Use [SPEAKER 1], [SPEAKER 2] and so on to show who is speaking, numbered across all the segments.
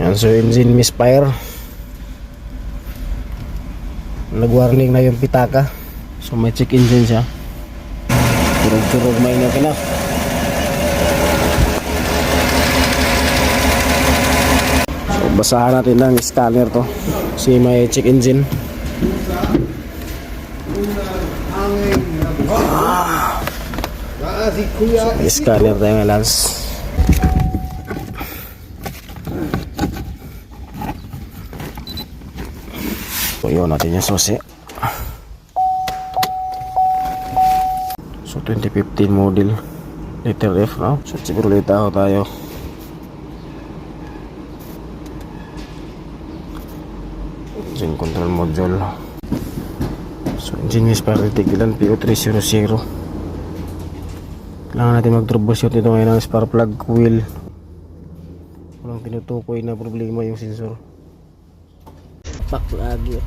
[SPEAKER 1] Yan, so engine misfire. Nag-warning na yung pitaka. So may check engine siya. Turog-turog may na. So basahan natin ng scanner to. Si may check engine. So, scanner tayo ng lens. So yun natin yung susi. So 2015 model letter F, no? So Chevrolet tayo. Engine control module. So engine is para tigilan PO300. Kailangan natin mag-troubleshoot nito ngayon ng spark plug coil. Walang tinutukoy na problema yung sensor. Pak lagi.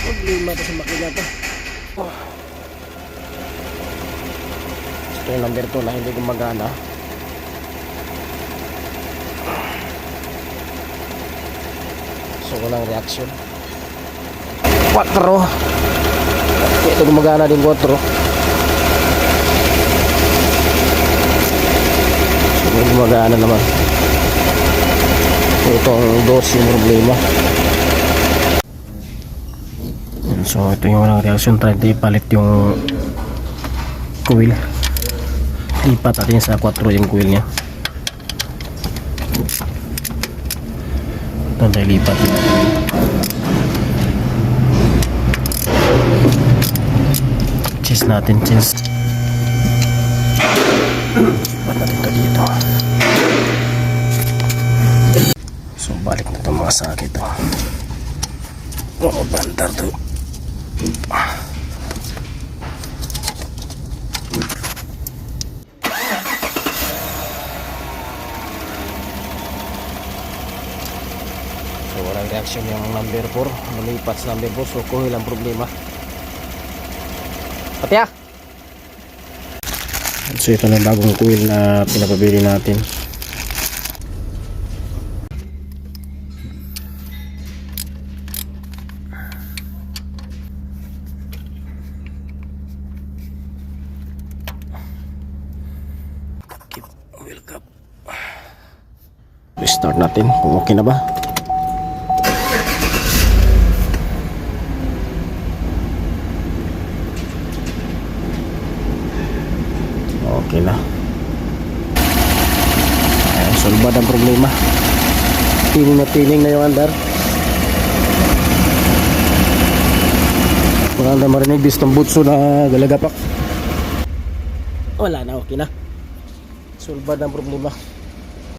[SPEAKER 1] Problema ito sa makina to. Ito yung number 2 na hindi gumagana. So walang reaction. 4. Ito gumagana din 4. So gumagana naman. Ito ang dos yung problema. So ito yung walang reaction. Try natin ipalit yung coil. Lipat natin sa 4 yung coil nya. Ito tayo lipat yung coil. Cheese natin, cheese. Lipat natin ito dito. So balik na itong mga sakit. Oo, bandar to. So walang reaction yung number 4. Lumipat sa number 4. So coil ang problema. Patya! So ito na bagong coil na pinapabili natin. Oil cap. Restart natin kung okay na ba. Okay na. Ayan, solbad ang problema. Tining na yung andar. Wala na marinig distong butso na galagapak. Wala na, okay na. Solbad ang problema.